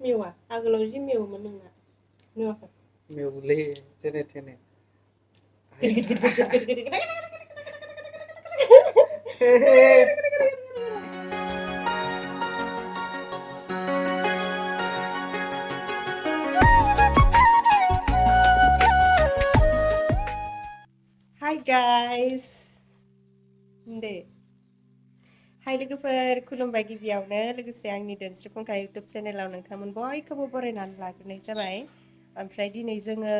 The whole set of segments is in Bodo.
मेवा आगोलाव जि मेवोमोन नोंना मेवाखै मेवले जेने थेने Hi guys दे हाय लोगोफोर खुलुमबाय गिबियावनो लोगोसे आंनि दोनस्रि फंखा इउटुब चेनेलाव नोंथांमोन बयखौबो बरायनानै लाग्रोनाय जाबाय ओमफ्राय दिनै जोङो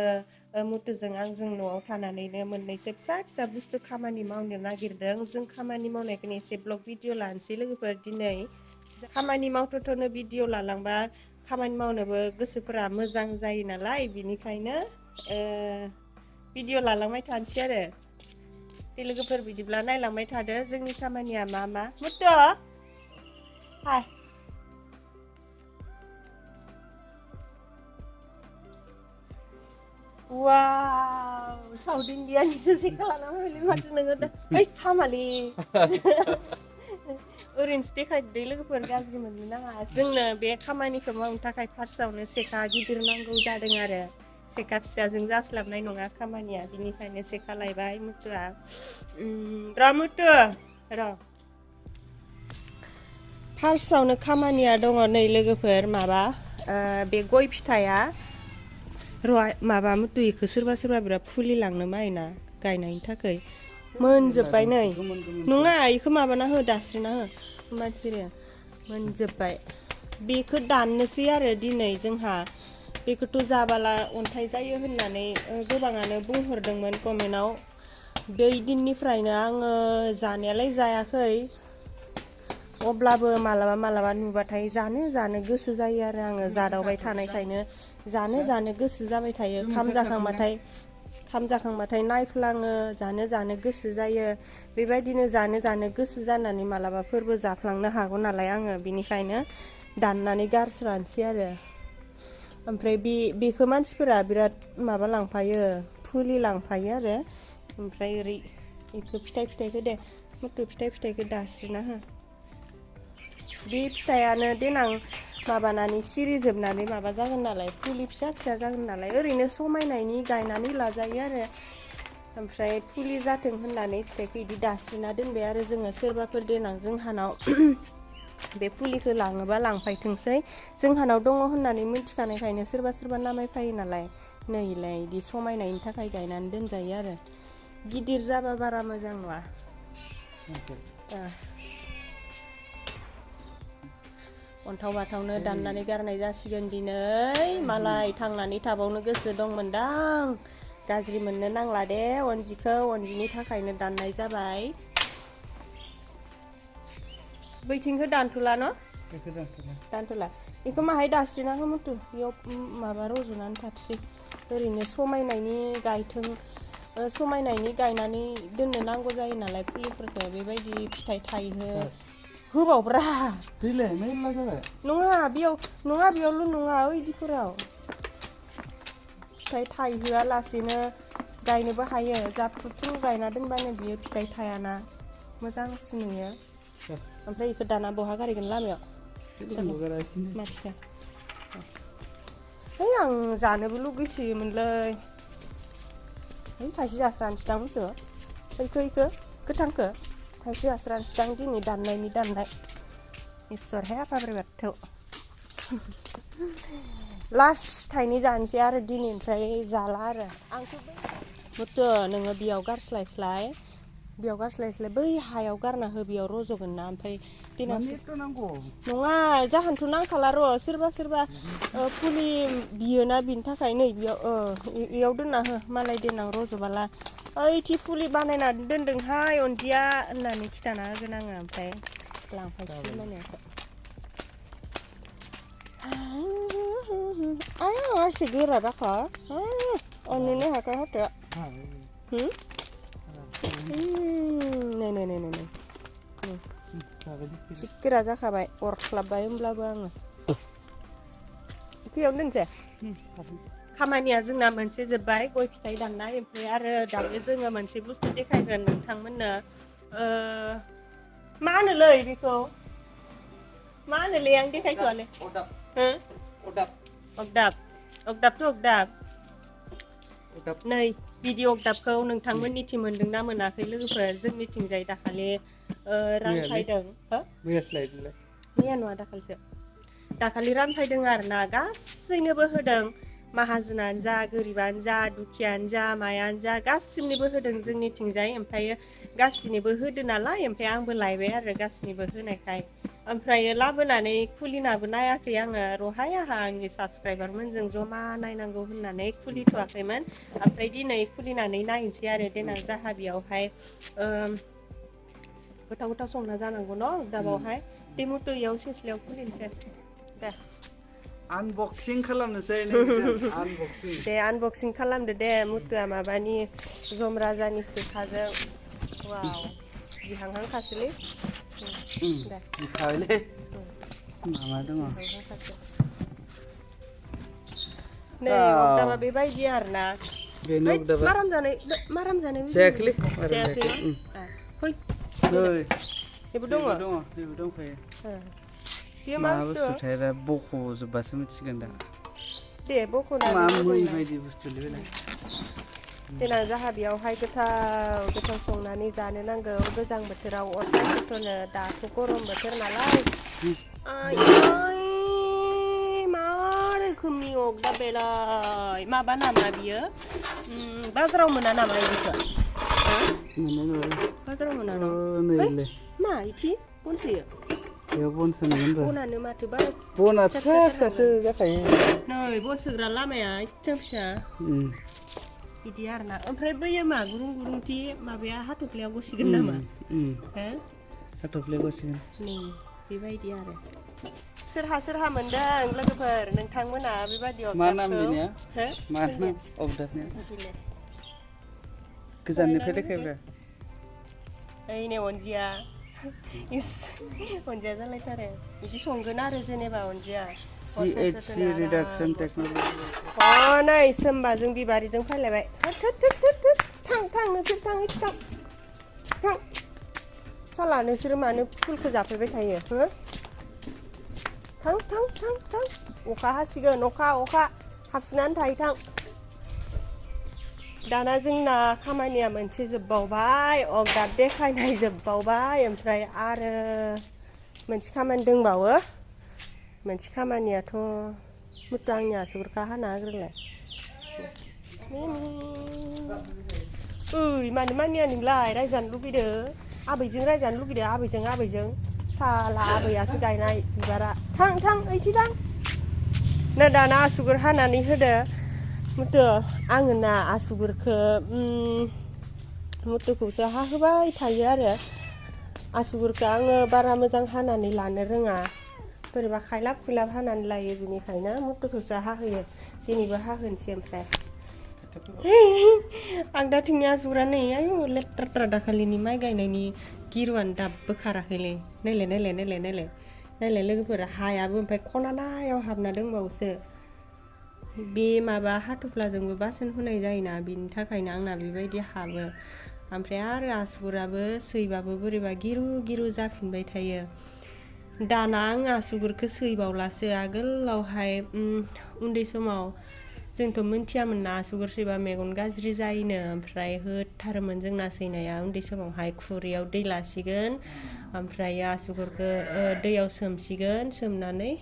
मुथुजों आंजों न'आव थानानैनो मोननैसो फिसा फिसा बुस्थु खामानि मावनो नागिरदों जों खामानि मावनायखौनो एसे ब्लग भिडिअ लानोसै लोगोफोर दिनै खामानि मावथ'नो भिडिअ लालांबा खामानि मावनोबो गोसोफोरा मोजां जायो नालाय बिनिखायनो भिडिअ लालांबाय थानोसै आरो बे लोगोफोर बिदिब्ला नायलांबाय थादो जोंनि खामानिया मा मुथु हाय वाव साउथ इन्डियानिसो सेखा लाना फैबायलै माथो नोङो दा ओइ हामालै ओरैनोसो देखायदों लोगोफोर गाज्रि मोननो नाङा जोंनो बे खामानिखौ मावनो थाखाय फार्स्टआवनो सेखा गिदिर नांगौ जादों आरो सेखा फिसाजों जास्लाबनाय नङा खामानिया बिनिखायनो सेखा लायबाय मुथुआ र' मुथु र' फार्स्टआवनो खामानिया दङ नै लोगोफोर माबा बे गय फिथाइया माबा मुथु इखौ सोरबा बिराद फुलि लांनो मायोना गायनायनि थाखाय मोनजोब्बाय नै नङा इखौ माबाना हो दास्रिना हो मानसिया मोनजोब्बाय बेखौ दाननोसै आरो दिनै जोंहा बेखौथ' जाबाला अन्थाइ जायो होननानै गोबाङानो बुंहरदोंमोन कमेन्टआव बै दिननिफ्रायनो आङो जानायालाय जायाखै अब्लाबो मालाबा नुबाथाय जानो गोसो जायो आरो आङो जादावबाय थानायखायनो जानो गोसो जाबाय थायो खाम जाखांबाथाय नायफ्लाङो जानो गोसो जायो बेबायदिनो जानो गोसो जानानै मालाबाफोरबो जाफ्लांनो हागौ नालाय आङो बिनिखायनो दाननानै गारस्रानोसै आरो ओमफ्राय बेखौ मानसिफोरा बिराद माबा लांफायो फुलि लांफायो आरो ओमफ्राय ओरै बेखौ फिथाइखौ दे मुथु फिथाइखौ दास्रिना हो बे फिथाइयानो देनां माबानानै सिरिजोबनानै माबा जागोन नालाय फुलि फिसा जागोन नालाय ओरैनो समायनायनि गायनानै लाजायो आरो ओमफ्राय फुलि जाथों होननानै फिथाइखौ बिदि दास्रिना दोनबाय आरो जोङो सोरबाफोर देनां जोंहानाव बे फुलिखौ लाङोबा लांफायथोंसै जोंहानाव दङ होननानै मिथिखानायखायनो सोरबा नामायफायो नालाय नैलाय बिदि समायनायनि थाखाय गायनानै दोनजायो आरो गिदिर जाबा बारा मोजां नङा अन्थाव बाथावनो दाननानै गारनाय जासिगोन दिनै मालाय थांनानै थाबावनो गोसो दंमोनदां गाज्रि मोननो नांला दे अनजिनि थाखायनो दाननाय जाबाय बैथिंखौ दानथ'ला न' दानथ'ला बेखौ माहाय दास्रिना हो मुथु बेयाव माबा रज'नानै थाथोंसै ओरैनो समायनायनि गायनानै दोननो नांगौ जायो नालाय फुलिफोरखौ बेबायदि फिथाइ थायहो होबावब्रा नङा बेयावल' नङा ओइदिफोराव फिथाइ थायहोआलासेनो गायनोबो हायो जाबथुथु गायना दोनबानो बियो फिथाइ थायाना मोजांसिन नुयो ओमफ्राय बेखौ दाना बहा गारगोन लामायाव माथिखा है आं जानोबो लुगैसोयोमोनलै है थाइसे जास्रानोसैदां मुथु इखो गोथांखो थाइसे जास्रानोसैदां दिनै दाननाय इसोर हे आफा बोराइ बाथौ लास्ट थाइनै जानोसै आरो दिनैनिफ्राय जाला आरो आंथ' मुथु नोङो बेयाव गारस्लायस्लाय बै हायाव गारना हो बेयाव रज'गोन ना ओमफ्राय नङा जाहोनथ' नांखाला र' सोरबा फुलि बियोना बिनि थाखाय नै बेयाव दोनना हो मालाय देनां रज'बाला ओइथि फुलि बानायनानै दोनदोंहाय अनजिया होननानै खिथाना होगोन आङो ओमफ्राय लांफायसिगोन माने एसे गोरा जाखा अन्नोनो हाखा हाथो नै जि गोरा जाखाबाय अरख्लाबबाय होमब्लाबो आङो बेयावनो दोनसै खामानिया जोंना मोनसे जोब्बाय गय फिथाइ दाननाय ओमफ्राय आरो दायो जोङो मोनसे बुस्थु देखायगोन नोंथांमोननो मा होनोलै बेखौ मा होनोलै आं देखायथ'वालै Udap. Ogdap tuh ogdap Udap. नै भिडिअ ogdapखौ नोंथांमोननिथिं मोनदोंना मोनाखै लोगोफोर जोंनिथिंजाय दाखालि रानसायदों हो मैया स्लाइडलाय मैया नङा दाखालि रानसायदों आरोना गासैनोबो होदों माहाजोनानो जा गोरिबानो जा दुखियानो जा मायानो जा गासिनोबो होदों जोंनिथिंजाय ओमफ्राय गासिनोबो होदो नालाय ओमफ्राय आंबो लायबाय आरो गासिनोबो होनायखाय ओमफ्राय लाबोनानै खुलिनाबो नायाखै आङो रहाय आंहा आंनि साबसक्राइबारमोनजों जमा नायनांगौ होननानै खुलिथ'वाखैमोन ओमफ्राय दिनै खुलिनानै नायनोसै आरो देनां जाहा बेयावहाय गोथाव गोथाव संना जानांगौ न' दाबावहाय दैमुथु इयाव सेस्लायाव खुलिनोसै दे Unboxing खालामनोसै नोंजों unboxing दे आनबक्सिं खालामदो दे मुथुआ माबानि जम राजानि सिखाजों वाव जिहांहां खासोलै दे जिखाबायलै मामा दङ नै अगदाबा बेबायदि आरोना बेनो अगदाबा माराम जानाय जायाखैलै जायाखै फै नै जेबो दङ जेबो दंखायो बेयो मा मा बुस्थु बुस्थुथाय दा बख'जोबबासो मिथिगोन दा दे बख'ना मा मै बायदि बुस्थुलै बेलाय देनां जाहा बेयावहाय गोथाव संनानै जानो नांगौ गोजां बोथोराव अर सायसनो दाथ' गरम बोथोर नालाय आय मा रोखोमनि अगदाब बेलाय माबा नामा बियो बाजाराव मोना नामा बिदिखौ मोननाय नङा बाजाराव मोना न' नैलै मा इथि बन सोयो बेयाव बन सोनांगोन र' बनानो माथो बारा बना फिसा फिसासो जाखायो नै बन सोग्रा लामाया एसेबां फिसा बिदि आरोना ओमफ्राय बैयो मा गुरुंथि माबाया हाथफ्लायाव गसिगोन नामा हो हाथफ्लायाव गसिगोन नै बेबायदि आरो सोरहा मोनदों लोगोफोर नोंथांमोना बेबायदि मा नाम बेनिया मा नाम अगदाबनिया गोजाननिफ्राय देखायब्रा ओइ नै अनजिया इस अनजिया जालायथारो बिदि संगोन आरो जेनेबा अनजिया CHC रिडाक्सन टेक्न'लजि नै सोमबाजों बिबारिजों फैलायबाय थां नोंसोर थां साला नोंसोरो मानो फुलखौ जाफैबाय थायो हो थां अखा हासिगोन अखा हाबफिननानै थायो थां दाना जोंना खामानिया मोनसे जोबबावबाय अगदाब देखायनाय जोबबावबाय ओमफ्राय आरो मोनसे खामानि दंबावो मोनसे खामानियाथ' मुथु आंनि आसुगुरखौ हाना होग्रोलाय ओइ मानो मानिया नोंलाय रायजानो लुगैदो आबैजों रायजानो लुगैदो आबैजों साला आबैयासो गायनाय बिबारा थां ओइथि थां ना दाना आसुगुर हानानै होदो मुथु आङो ना आसुगुरखौ मुथुखौसो हाहोबाय थायो आरो आसुगुरखौ आङो बारा मोजां हानानै लानो रोङा बोरैबा खायलाब खुलाब हानानै लायो बिनिखायनो मुथुखौसो हाहोयो दिनैबो हाहोनोसै ओमफ्राय आं दा थिंनि आसुगुरा नै आयु लेथ्रा दाखालिनि माइ गायनायनि गिरुआनो दाबो खाराखैलै नायलाय लोगोफोरा हायाबो ओमफ्राय खनानायाव हाबना दंबावोसो बे माबा हाथफ्लाजोंबो बासोन हुनाय जायोना बिनि थाखायनो आंना बेबायदि हाबो ओमफ्राय आरो आसुगुराबो सैबाबो बोरैबा गिरु जाफिनबाय थायो दाना आं आसुगुरखौ सैबावलासो आगोलावहाय उन्दै समाव जोंथ' मिन्थियामोन ना आसुगुर सैबा मेगन गाज्रि जायोनो ओमफ्राय होथारोमोन जोंना सैनाया उन्दै समावहाय खुरैयाव दै लासिगोन ओमफ्राय आसुगुरखौ दैयाव सोमसिगोन सोमनानै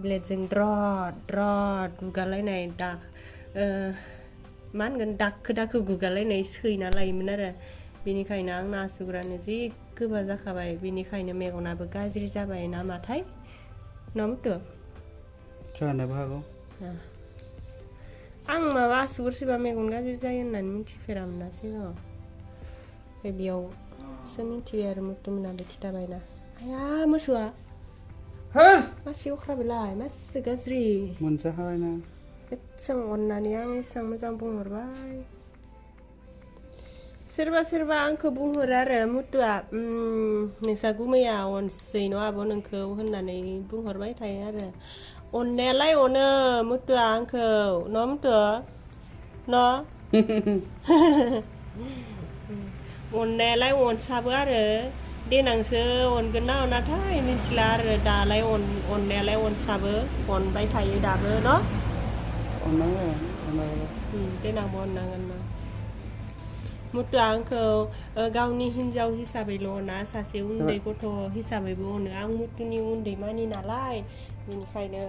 ब्लेडजों द्रद गुगालायनाय मा होनगोन दाखो गुगालायनाय सैना लायोमोन आरो बेनिखायनो आंना आसुगुरानो जि गोबा जाखाबाय बेनिखायनो मेगनाबो गाज्रि जाबाय नामाथाय नमथु जानोबो हागौ आं माबा आसुगुर सैबा मेगन गाज्रि जायो होननानै मिथिफेरामोन ना सिगाङाव ओमफ्राय बेयावसो मिथिबाय आरो मुथुमोनाबो खिथाबायना आया मोसौआ मासे अख्रा बेलाय मासे गाज्रि मोनजाखाबायना एसेबां अननानै आं एसेबां मोजां बुंहरबाय सोरबा आंखौ बुंहरो आरो मुथुआ नोंसा गुमैया अनसै न' आब' नोंखौ होननानै बुंहरबाय थायो आरो अननायालाय अनो मुथुआ आंखौ न' मुथु न' अननायालाय अनसाबो आरो देनांसो अनगोन ना अनाथाय मिथिला आरो दालाय अननायालाय अनसाबो अनबाय थायो दाबो न' देनांबो अननांगोन ना मुथुआ आंखौ गावनि हिन्जाव हिसाबैल' अना सासे उन्दै गथ' हिसाबैबो अनो आं मुथुनि उन्दै मानि नालाय बेनिखायनो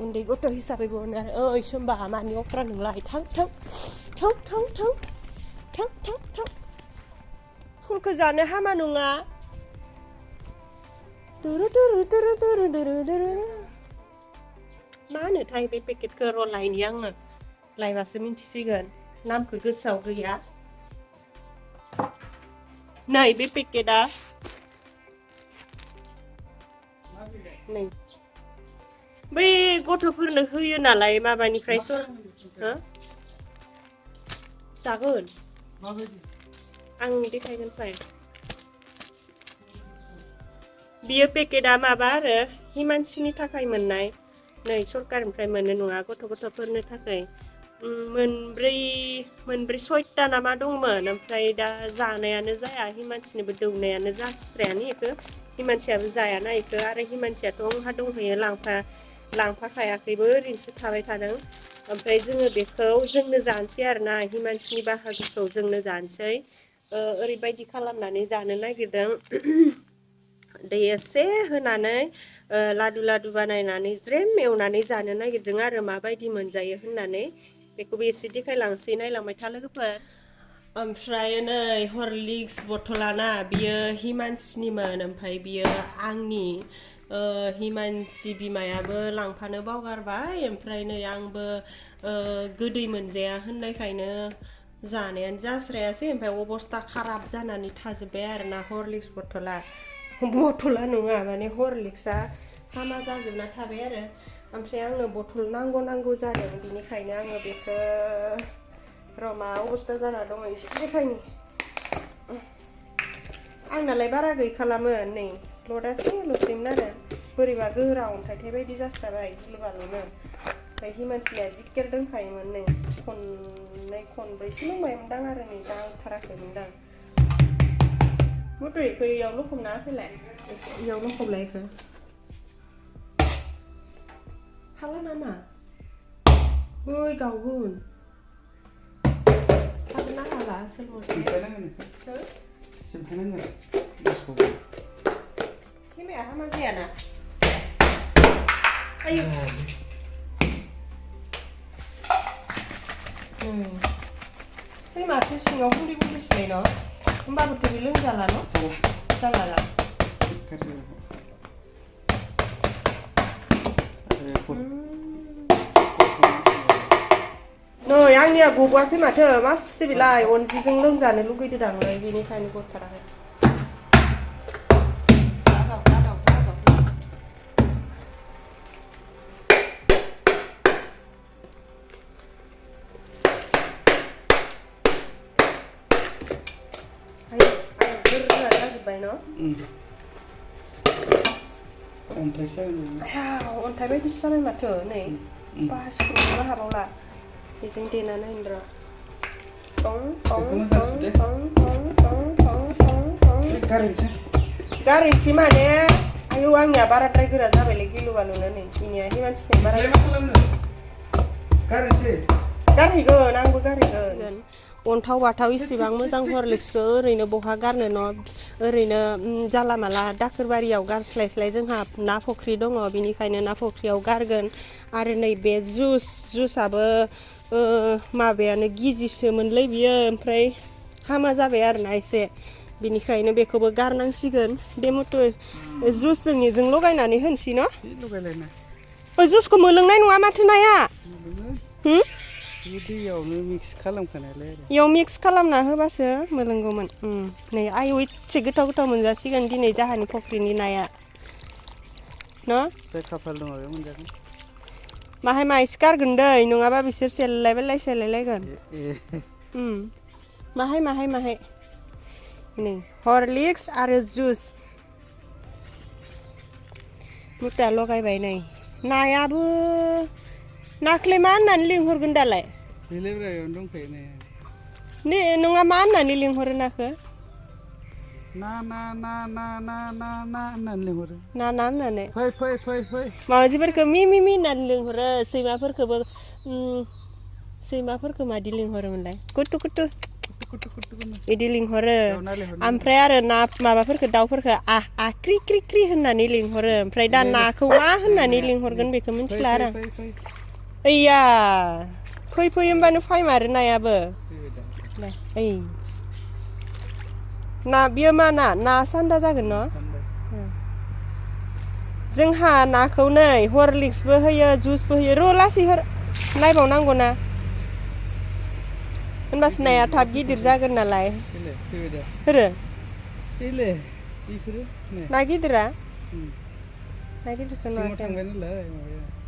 उन्दै गथ' हिसाबैबो अनो आरो ओइ सोमबा मानि अख्रा नोंलाय थां थां थां थां थां थां थां थां फुलखौ जानो हामा नङा दुरु दुरु दुरु दुरु दुरु दुरु मा होनोथाय बे पेकेटखौ र' लायनि आङो लायबासो मिन्थिसिगोन नामखौ गोसोआव गैया नै बे पेकेटआ नै बै गथ'फोरनो होयो नालाय माबानिफ्रायसो हो जागोन आं देखायगोन फाय बियो पेकेटआ माबा आरो हिमानसिनि थाखाय मोननाय नै सरकारनिफ्राय मोननो नङा गथ'फोरनो थाखाय मोनब्रै सयता ना मा दंमोन ओमफ्राय दा जानायानो जाया हिमानसिनोबो दौनायानो जास्रायानो इखो हिमानसियाबो जायाना इखो आरो हिमानसियाथ' आंहा दंहैयो लांफाखायाखैबो ओरैनोसो थाबाय थादों ओमफ्राय जोङो बेखौ जोंनो जानोसै आरोना हिमानसिनि बाहागोखौ जोंनो जानोसै ओरैबायदि खालामनानै जानो नागिरदों दै एसे होनानै लादु लादु बानायनानै ज्रेम एवनानै जानो नागिरदों आरो माबायदि मोनजायो होननानै बेखौबो एसे देखायलांसै नायलांबाय था लोगोफोर ओमफ्राय नै हरलिक्स बथलाना बियो हिमानसिनिमोन ओमफ्राय बियो आंनि हिमानसि बिमायाबो लांफानो बावगारबाय ओमफ्राय नै आंबो गोदै मोनजाया होननायखायनो जानायानो जास्रायासै ओमफ्राय अबस्था खाराब जानानै थाजोब्बाय आरोना हरलिक्स बथला नङा माने हरलिक्सआ हामा जाजोबना थाबाय आरो ओमफ्राय आंनो बथल नांगौ जादों बिनिखायनो आङो बेखौ र' मा अबस्था जाना दङ एसे देखायनि आंनालाय बारा गैखालामोन नै लसैमोन आरो बोरैबा गोरा अन्थाइथाय बायदि जास्राबाय गिलुबालुनो ओमफ्राय हिमानसिया जिकेर दोनखायोमोन नै खनब्रैसो लोंबायमोनदां आरो नै दा आंथाराखैमोनदां मुथु इखौ इयाव लखबना होफैलाय इयाव लखबलाय इखौ हाला नामा ओइ गावगोन हागोन ना हाला सिमफायनांगोन खेमाया हामा जायाना आयौ बै माथो सिङाव गुन्दै गुन्दैसोलाय न' होमबाबोथ' बे लोंजाला न' जाला नै आंनिया गबोआखै माथो मासे बेलाय अनजिजों लोंजानो लुगैदोदांलै बेनिखायनो गथाराखै अन्थाइ बायदिसो जाबाय माथो नै बासिखौबो हाबावला बेजों देनानै होनर गारैसै माने आयौ आंनिया बाराद्राय गोरा जाबायलै गिलु बालुनो नै बिनिया हिमानसिनि बारा गारहैगोन आंबो गारहैगोन अन्थाव बाथाव इसेबां मोजां हरलिक्सखौ ओरैनो बहा गारनो न' ओरैनो जाला माला दाखोरबारियाव गारस्लायस्लाय जोंहा ना फुख्रि दङ बिनिखायनो ना फुख्रियाव गारगोन आरो नै बे जुसआबो माबायानो गिजिसोमोनलै बियो ओमफ्राय हामा जाबाय आरोना एसे बिनिखायनो बेखौबो गारनांसिगोन दे मुथु जुसजों इजों लगायनानै होनसै न' जुसखौ मोलोंनाय नङा माथो नाया दैयावनो मिक्स खालामखानायलाय इयाव मिक्स खालामना होबासो मोलोंगौमोन नै आयौ एसे गोथाव मोनजासिगोन दिनै जाहानि फुख्रिनि नाया न' जाय खाफाल दङ बे मोनजागोन माहाय माइसो गारगोन दै नङाबा बिसोर सेलायलायगोन माहाय नै हरलिक्स आरो जुस मुथा लगायबाय नै नायाबो नाखौलाय मा होननानै लिंहरगोन दालाय बेलेब्रायावनो दंखायो नङा मा होननानै लिंहरो नाखौ ना होननानै लिंहरो ना होननानै फै मावजिफोरखौ मि होननानै लिंहरो सैमाफोरखौ मादि लिंहरोमोनलाय कुटु बिदि लिंहरो ओमफ्राय आरो ना माबाफोरखौ दाउफोरखौ आ क्रि होननानै लिंहरो ओमफ्राय दा नाखौ मा होननानै लिंहरगोन बेखौ मिथिला आरो ओइया फै होनबानो फायमारो नायाबो ओइ ना बियो मा ना सान्दा जागोन न' जोंहा नाखौ नै हरलिक्सबो होयो जुसबो होयो र' लासै हर नायबावनांगौ ना होनबासो नाया थाब गिदिर जागोन नालाय होरो ना गिदिरा ना गिदिरखौ नुवाखै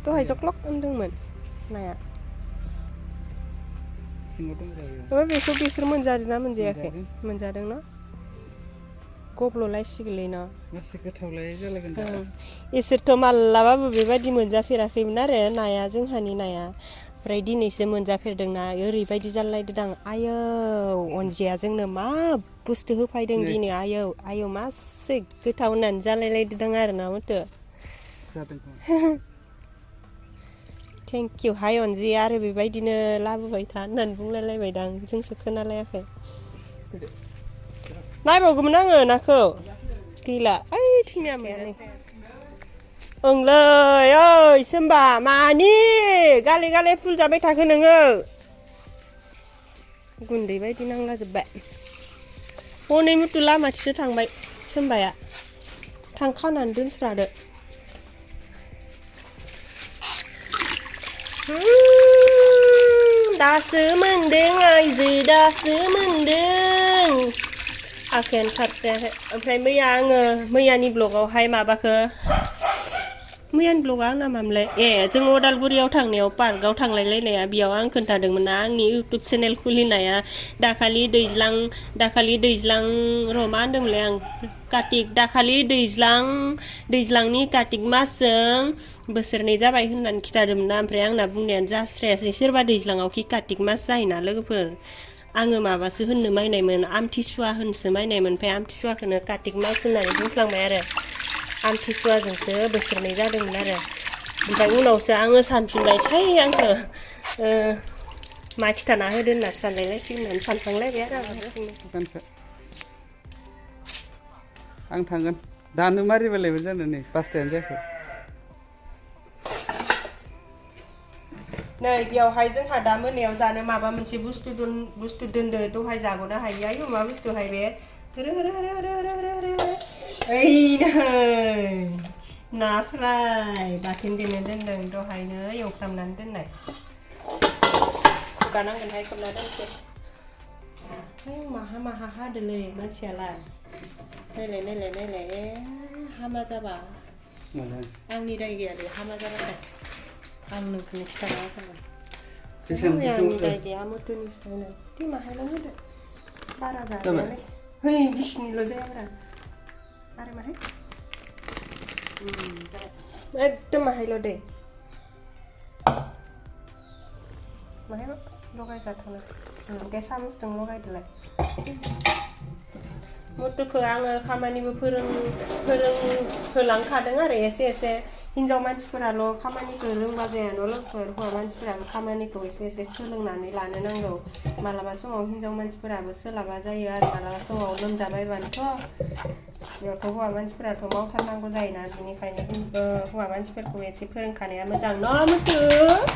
दहाय जख्लक होनदोंमोन नाया ओमफ्राय बेखौ बिसोर मोनजादों ना मोनजायाखै मोनजादों न' गब्ल'लायसिगोनलै न' इसोरथ' मालाबाबो बेबायदि मोनजाफेराखैमोन आरो नाया जोंहानि नाया ओमफ्राय दिनैसो मोनजाफेरदोंना ओरैबायदि जालायदों आयौ अनजिया जोंनो मा बुस्थु होफैदों दिनै आयौ मासे गोथाव होननानै जालायलायदों आरो ना मथो थेंक इउ हाय अनजि आरो बेबायदिनो लाबोबाय था होननानै बुंलायलायबायदां जोंसो खोनालायाखै नायबावगौमोन आङो नाखौ गैला ओइ थिंनिया ओंलै ओइ सोमबा मानि गाले फुल जाबाय थाखो नोङो गुन्दै बायदि नांलाजोब्बाय हनै मुथु लामाथिंसो थांबाय सोमबाया थांखानानै दोनस्रादो दासो मोनदों आइजो दासो मोनदों आखायानो खारस्रायाखै ओमफ्राय मैया आङो मैयानि ब्लगावहाय माबाखौ मैयानि ब्लगा आंना मामोनलाय जों अदालगुरियाव थांनायाव पार्कआव थांलायलायनाया बेयाव आं खोन्थादोंमोन ना आंनि इउटुब चेनेल खुलिनाया दाखालि दैज्लां र' मा होनदोंमोनलाय आं दाखालि दैज्लांनि कार्तिक मासजों बोसोरनै जाबाय होननानै खिथादोंमोन ना ओमफ्राय आंना बुंनायानो जास्रायासै सोरबा दैज्लाङाव कि कार्तिक मास जायोना लोगोफोर आङो माबासो होननो मायनायमोन आमथिसुवा होनसो मायनायमोन ओमफ्राय आमथिसुवाखौनो कार्तिक मास होननानै बुंफ्लांबाय आरो आमथिसुवाजोंसो बोसोरनै जादोंमोन आरो ओमफ्राय उनावसो आङो सानफिनबाय आंखौ मा खिथाना होदो होनना सानलायलायसिगोन होननानै सानफ्लांलायबाय आरो आं थांगोन दानो मारिबालायबो जानो नै 5टायानो जायाखै नै बेयावहाय जोंहा दा मोनायाव जानो माबा मोनसे बुस्थु दोनदो दहाय जाग'नो हायो आयौ मा बुस्थुहाय बे ओइ नै ना फ्राय बाथोन देनो दोनदों दहायनो एवफ्रामनानै दोननाय खुगानांगोनहाय खोबना दोनसै माहा हादोलै मानसियालाय नायलाय हामा जाबा आंनि रायगायालै हामा जाबाय आं नोंखौनो खिथाना होखाबाय आंनि रायगाया मुथुनि स्टाइल दे माहायल' होदो बारा जाजायालै है बिसिनिल' जायाब्रा आरो माहाय एकदम माहायल' दे माहाय लगायजाथ'नो दे सामसजों लगायदोलाय मुथुखौ आङो खामानिबो फोरोंहोलांखादों आरो एसे हिनजाव मानसिफोराल' खामानिखौ रोंबा जाया न' लोगोफोर हौवा मानसिफोराबो खामानिखौ एसे सोलोंनानै लानो नांगौ मालाबा समाव हिनजाव मानसिफोराबो सोलाबा जायो आरो मालाबा समाव लोमजाबायबानोथ' बेयावथ' हौवा मानसिफोराथ' मावथारनांगौ जायोना बेनिखायनो हौवा मानसिफोरखौ एसे फोरोंखानाया मोजां न' मुथु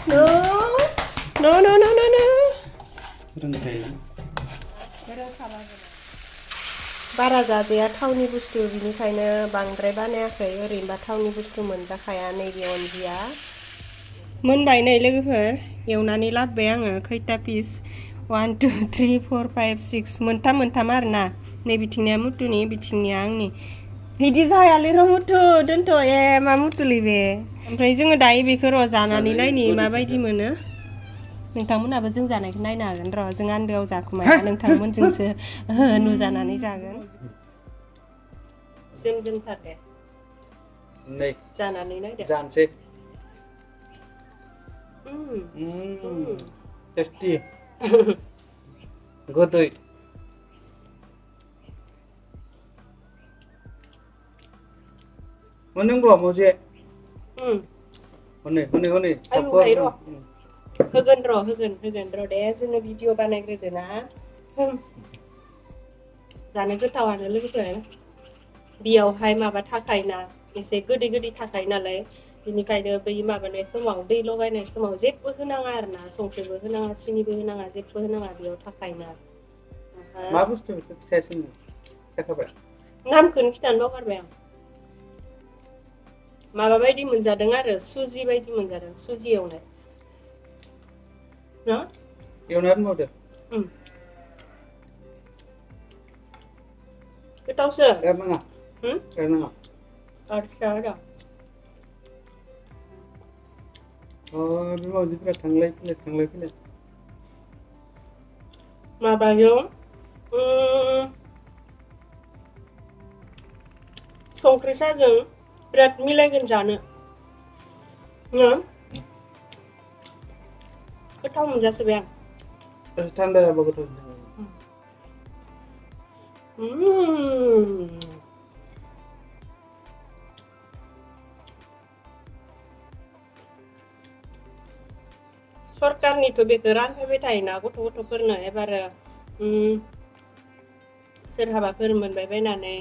न' रोंखाबा बारा जाजाया थावनि बुस्थु बिनिखायनो बांद्राय बानायाखै ओरैनोबा थावनि बुस्थु मोनजाखाया नैबे अनजिया मोनबाय नै लोगोफोर एवनानै लाबोबाय आङो खैथा पिस 1 2 3 4 5 6 मोनथाम आरोना नै बिथिंनिया मुथुनि बिथिंनिया आंनि बिदि जायालै र' मुथु दोनथ' मा मुथुलै बे ओमफ्राय जोङो दायो बेखौ र' जानानै नायनि माबायदि मोनो नोंथांमोनाबो जों जानायखौ नायनो हागोन र' जों आन्दोआव जाखुमाया नोंथांमोनजोंसो नुजानानै जागोन जोंथार दे नै जानानै नायदो जानोसै टेस्टी गोदै मोननांगौ मोजे 음. हनै 아이고, सापर 이리 와. होगोन र' दे जोङो भिडिअ बानायग्रोदोना जानो गोथावानो लोगोफोर बेयावहाय माबा थाखायोना एसे गोदै थाखायो नालाय बिनिखायनो बै माबानाय समाव दै लगायनाय समाव जेबो होनाङा आरोना संख्रिबो होनाङा सिनिबो होनाङा जेबो होनाङा बेयाव थाखायोना मा बुस्थु बेखौ खिथायासै नोङो खिथाखाबाय नामखौनो खिथानो बावगारबाय आं माबा बायदि मोनजादों आरो सुजि बायदि मोनजादों सुजि एवनाय ना एवना दोनबावदो गोथावसो गारनाङा गारनाङा आदसा र' बे मावजिफोरा थांलाय फैलाय माबाजों संख्रि साजों बिराद मिलायगोन जानो ना गोथाव मोनजासोबाय आं थान्दा जाबा गोथावसिन सरकारनिथ' बेखौ रानफैबाय थायोना गथ'फोरनो एबारो सोरहाबाफोर मोनबाय बायनानै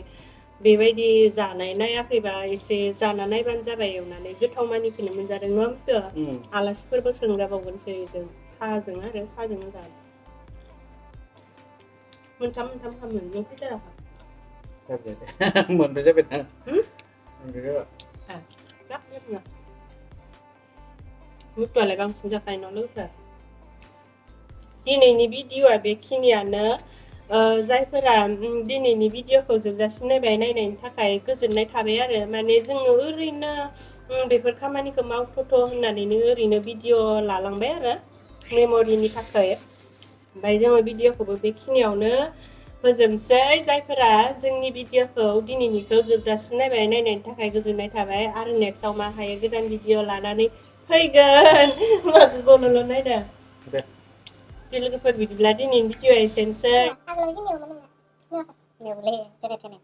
बेबायदि जानाय नायाखैबा एसे जाना नायबानो जाबाय एवनानै गोथाव मानिखौनो मोनजादों नङा होनबा आलासिफोरबो सोंजाबावगोनसो जों साहाजों जानो मोनथाम खामोन नों फैथाराखै मोनबाय जाबाय ना मोनबाय जाबाय मुथुआलाय बांसिन जाखायो न' लोगोफोर दिनैनि भिडिअ'आ बेखिनियानो जायफोरा दिनैनि भिडिअ'खौ जोबजासिम नायनायनि थाखाय गोजोननाय थाबाय आरो माने जोङो ओरैनो बेफोर खामानिखौ मावथ'थ' होननानैनो ओरैनो भिडिअ लालांबाय आरो मेम'रिनि थाखाय ओमफ्राय जोङो भिडिअ'खौबो बेखिनियावनो फोजोबसै जायफोरा जोंनि भिडिअ'खौ दिनैनिखौ जोबजासिम नायनायनि थाखाय गोजोननाय थाबाय आरो नेक्स्टआव मा हायो गोदान भिडिअ लानानै फैगोन माखौ गल'ल' नायदों दे लोगोफोर बिदिब्ला दिनैनि भिडिअ'आ एसेनोसै आगोलाव जि मेवोमोन नोङो मेवोलै जेने थेने